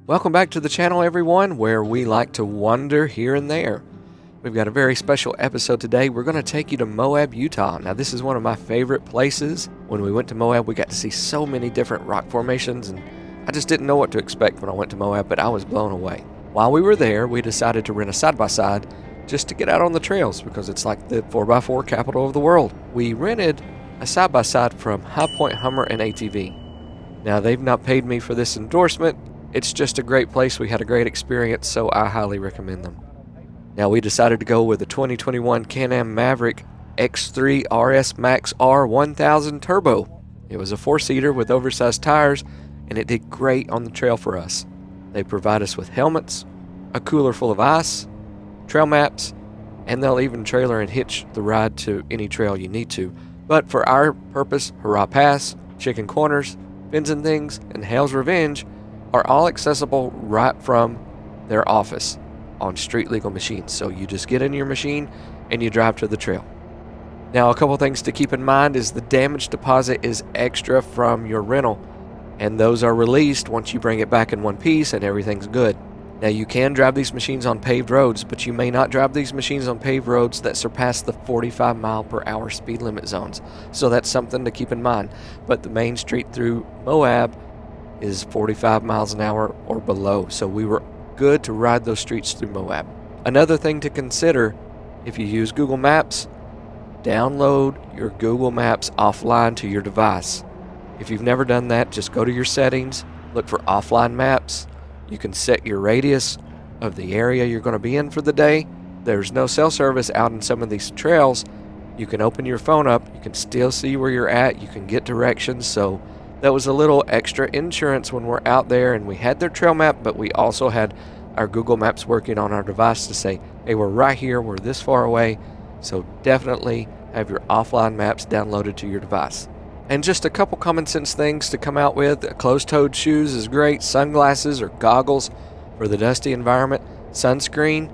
Welcome back to the channel, everyone, where we like to wander here and there. We've got a very special episode today. We're going to take you to Moab, Utah. Now, this is one of my favorite places. When we went to Moab, we got to see so many different rock formations, and I just didn't know what to expect when I went to Moab, but I was blown away. While we were there, we decided to rent a side-by-side just to get out on the trails because it's like the 4x4 capital of the world. We rented a side-by-side from High Point Hummer and ATV. Now, they've not paid me for this endorsement. It's just a great place. We had a great experience, so I highly recommend them. Now, we decided to go with the 2021 Can-Am Maverick X3 RS Max R 1000 Turbo. It was a 4-seater with oversized tires, and it did great on the trail for us. They provide us with helmets, a cooler full of ice, trail maps, and they'll even trailer and hitch the ride to any trail you need to. But for our purpose, Hurrah Pass, Chicken Corners, Fins and Things, and Hell's Revenge are all accessible right from their office on street legal machines. So you just get in your machine and you drive to the trail. Now, a couple things to keep in mind is the damage deposit is extra from your rental, and those are released once you bring it back in one piece and everything's good. Now, you can drive these machines on paved roads, but you may not drive these machines on paved roads that surpass the 45 mile per hour speed limit zones. So that's something to keep in mind. But the main street through Moab is 45 miles an hour or below, so we were good to ride those streets through Moab. Another thing to consider, if you use Google Maps, download your Google Maps offline to your device. If you've never done that, just go to your settings, look for offline maps. You can set your radius of the area you're going to be in for the day. There's no cell service out in some of these trails. You can open your phone up, you can still see where you're at, you can get directions. So that was a little extra insurance when we're out there, and we had their trail map, but we also had our Google Maps working on our device to say, hey, we're right here, we're this far away. So definitely have your offline maps downloaded to your device. And just a couple common sense things to come out with. Closed-toed shoes is great. Sunglasses or goggles for the dusty environment. Sunscreen,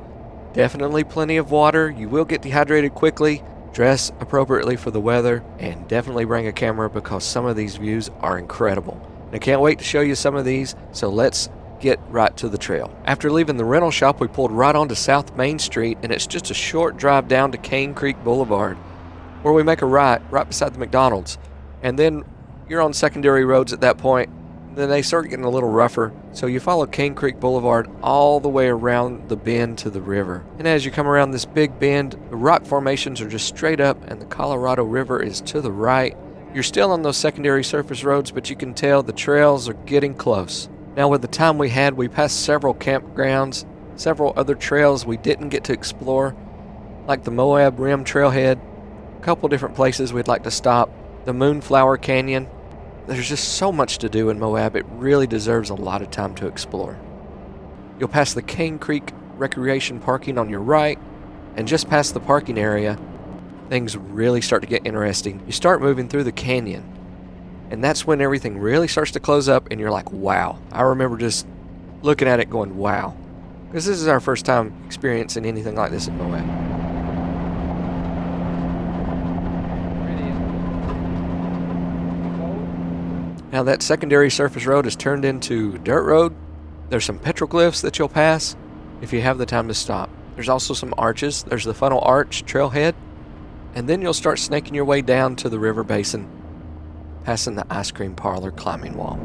definitely plenty of water. You will get dehydrated quickly. Dress appropriately for the weather, and definitely bring a camera because some of these views are incredible. I can't wait to show you some of these, so let's get right to the trail. After leaving the rental shop, we pulled right onto South Main Street, and it's just a short drive down to Cane Creek Boulevard, where we make a right beside the McDonald's. And then you're on secondary roads at that point. Then they start getting a little rougher, so you follow Cane Creek Boulevard all the way around the bend to the river. And as you come around this big bend, the rock formations are just straight up, and the Colorado River is to the right. You're still on those secondary surface roads, but you can tell the trails are getting close. Now, with the time we had, we passed several campgrounds, several other trails we didn't get to explore, like the Moab Rim Trailhead, a couple different places we'd like to stop, the Moonflower Canyon. There's just so much to do in Moab, it really deserves a lot of time to explore. You'll pass the Cane Creek Recreation Parking on your right, and just past the parking area, things really start to get interesting. You start moving through the canyon, and that's when everything really starts to close up, and you're like, wow. I remember just looking at it going, wow. Because this is our first time experiencing anything like this in Moab. Now that secondary surface road is turned into dirt road. There's some petroglyphs that you'll pass if you have the time to stop. There's also some arches. There's the Funnel Arch trailhead. And then you'll start snaking your way down to the river basin, passing the ice cream parlor climbing wall.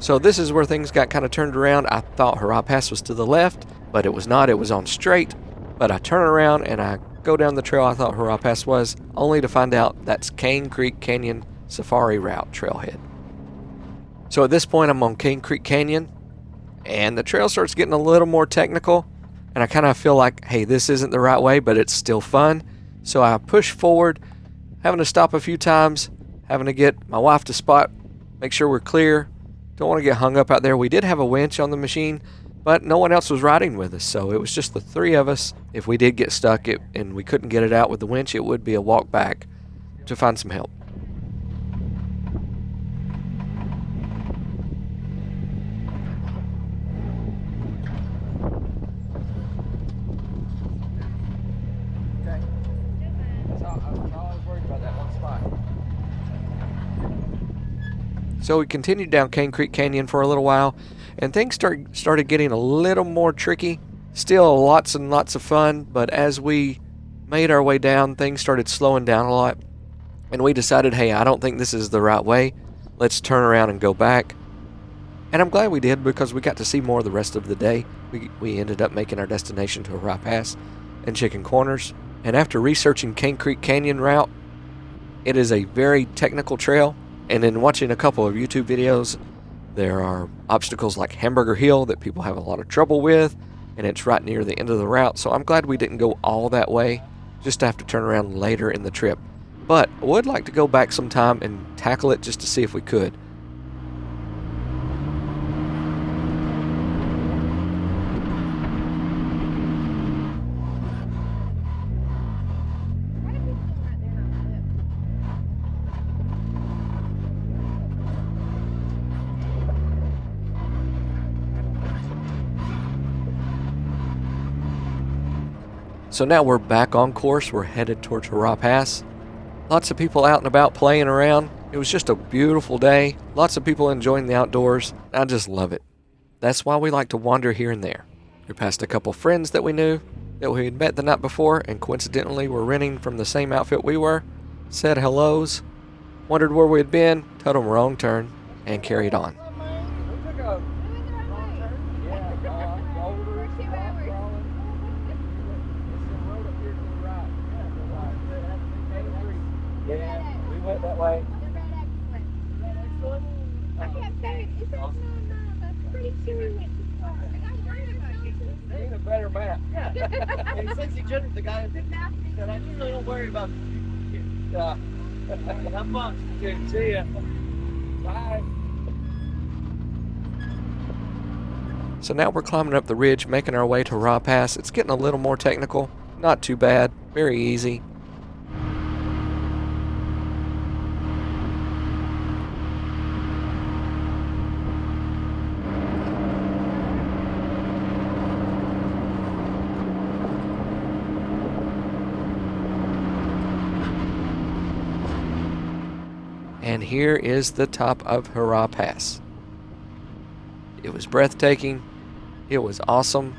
So this is where things got kind of turned around. I thought Hurrah Pass was to the left, but it was not. It was on straight. But I turn around and I go down the trail I thought Hurrah Pass was, only to find out that's Cane Creek Canyon Safari Route trailhead. So at this point, I'm on Cane Creek Canyon, and the trail starts getting a little more technical, and I kind of feel like, hey, this isn't the right way, but it's still fun. So I push forward, having to stop a few times, having to get my wife to spot, make sure we're clear. Don't want to get hung up out there. We did have a winch on the machine, but no one else was riding with us, so it was just the three of us. If we did get stuck and we couldn't get it out with the winch, it would be a walk back to find some help. So we continued down Cane Creek Canyon for a little while, and things started getting a little more tricky. Still lots and lots of fun, but as we made our way down, things started slowing down a lot, and we decided, hey, I don't think this is the right way. Let's turn around and go back. And I'm glad we did, because we got to see more of the rest of the day. We ended up making our destination to Hurrah Pass and Chicken Corners. And after researching Cane Creek Canyon route, it is a very technical trail. And in watching a couple of YouTube videos, there are obstacles like Hamburger Hill that people have a lot of trouble with, and it's right near the end of the route. So I'm glad we didn't go all that way, just to have to turn around later in the trip. But I would like to go back sometime and tackle it just to see if we could. So now we're back on course. We're headed towards Hurrah Pass. Lots of people out and about playing around. It was just a beautiful day. Lots of people enjoying the outdoors. I just love it. That's why we like to wander here and there. We passed a couple friends that we knew, that we had met the night before, and coincidentally were renting from the same outfit we were. Said hellos, wondered where we had been, told them wrong turn, and carried on. That way. I can't say it. It's no, that's pretty sure we went too far. I got worried about you. Ain't a better map. Yeah. And he says he judged the guy that said, I usually don't worry about the have fun. Good. See ya. Bye. So now we're climbing up the ridge, making our way to Hurrah Pass. It's getting a little more technical. Not too bad. Very easy. And here is the top of Hurrah Pass. It was breathtaking. It was awesome.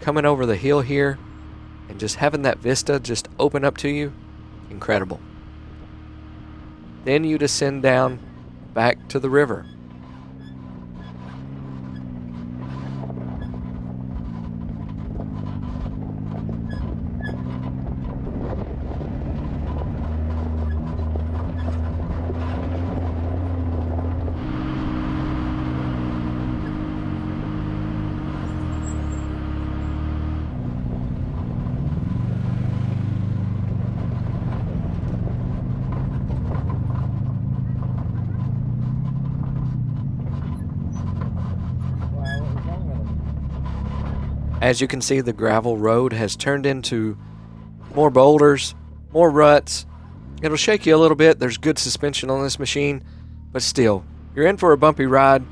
Coming over the hill here and just having that vista just open up to you, incredible. Then you descend down back to the river. As you can see, the gravel road has turned into more boulders, more ruts. It'll shake you a little bit. There's good suspension on this machine, but still, you're in for a bumpy ride,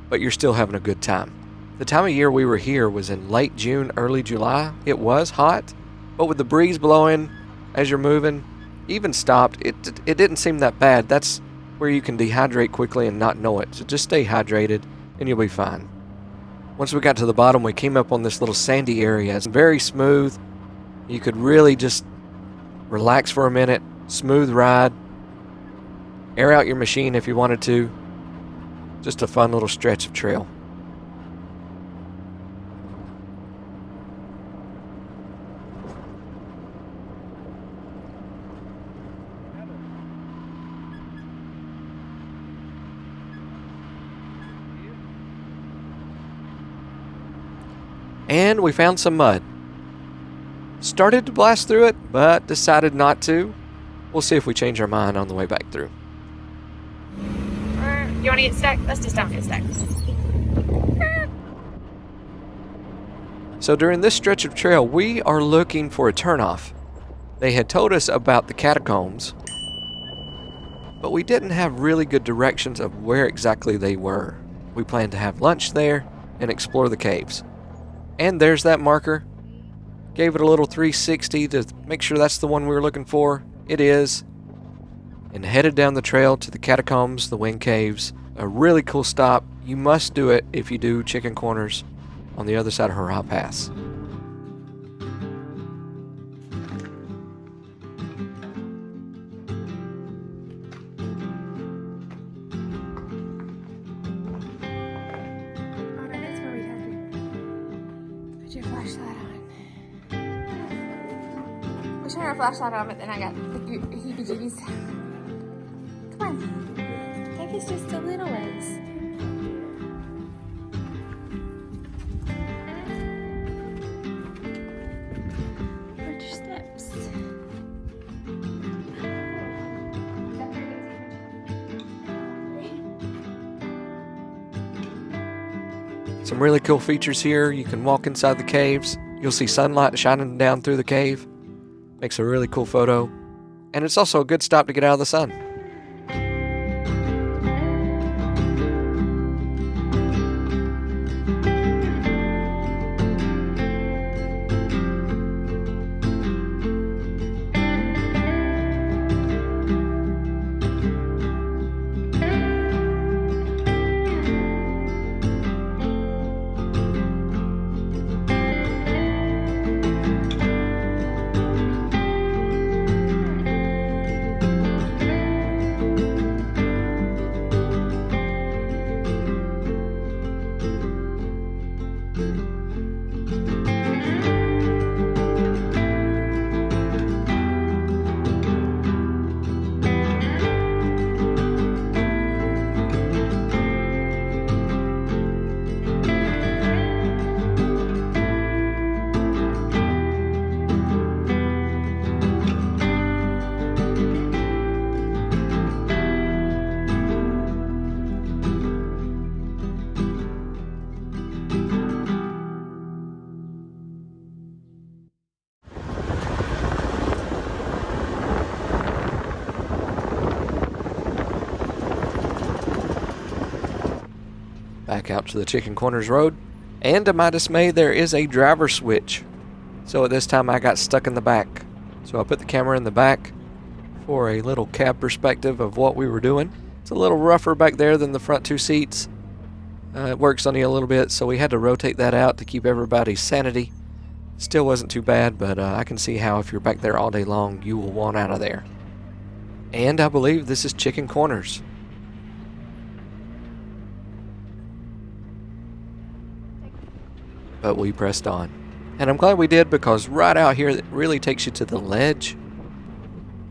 but you're still having a good time. The time of year we were here was in late June, early July. It was hot, but with the breeze blowing as you're moving, even stopped, it didn't seem that bad. That's where you can dehydrate quickly and not know it. So just stay hydrated and you'll be fine. Once we got to the bottom, we came up on this little sandy area. It's very smooth. You could really just relax for a minute, smooth ride, air out your machine if you wanted to. Just a fun little stretch of trail. And we found some mud. Started to blast through it, but decided not to. We'll see if we change our mind on the way back through. You want to get stuck? Let's just don't get stuck. So during this stretch of trail, we are looking for a turnoff. They had told us about the catacombs, but we didn't have really good directions of where exactly they were. We planned to have lunch there and explore the caves. And there's that marker. Gave it a little 360 to make sure that's the one we were looking for. It is. and headed down the trail to the catacombs, the wind caves. A really cool stop. You must do it if you do Chicken Corners on the other side of Hurrah Pass. Your flashlight on. We turned our flashlight on, but then I got the heebie-jeebies. Come on. Take us just a little ways. Watch your steps. Some really cool features here. You can walk inside the caves. You'll see sunlight shining down through the cave. Makes a really cool photo. And it's also a good stop to get out of the sun. Back out to the Chicken Corners Road, and to my dismay, there is a driver switch. So at this time I got stuck in the back. So I put the camera in the back for a little cab perspective of what we were doing. It's a little rougher back there than the front two seats. It works on you a little bit, so we had to rotate that out to keep everybody's sanity. Still wasn't too bad, but I can see how if you're back there all day long, you will want out of there. And I believe this is Chicken Corners. But we pressed on. And I'm glad we did, because right out here it really takes you to the ledge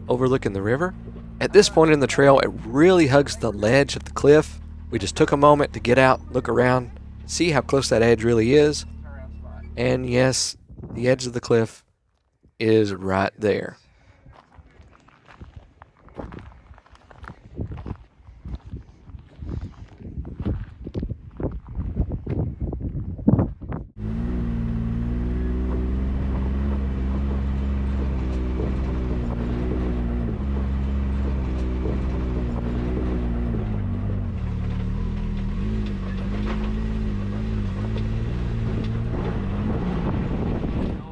overlooking the river. At this point in the trail, it really hugs the ledge of the cliff. We just took a moment to get out, look around, see how close that edge really is. And yes, the edge of the cliff is right there.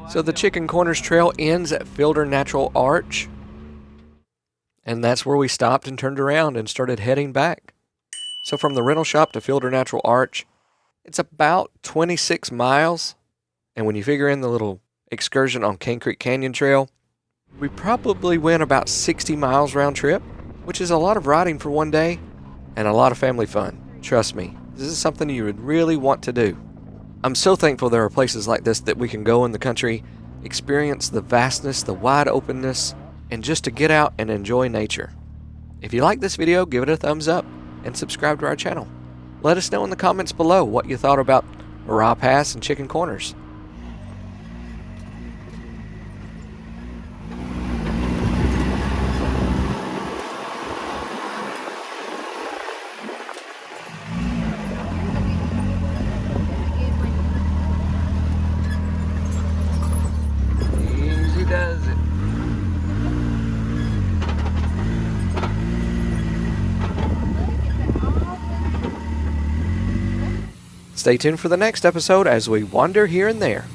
So the Chicken Corners Trail ends at Fielder Natural Arch. And that's where we stopped and turned around and started heading back. So from the rental shop to Fielder Natural Arch, it's about 26 miles. And when you figure in the little excursion on Cane Creek Canyon Trail, we probably went about 60 miles round trip, which is a lot of riding for one day and a lot of family fun. Trust me, this is something you would really want to do. I'm so thankful there are places like this that we can go in the country, experience the vastness, the wide openness, and just to get out and enjoy nature. If you like this video, give it a thumbs up and subscribe to our channel. Let us know in the comments below what you thought about Hurrah Pass and Chicken Corners. Does it? Stay tuned for the next episode as we wander here and there.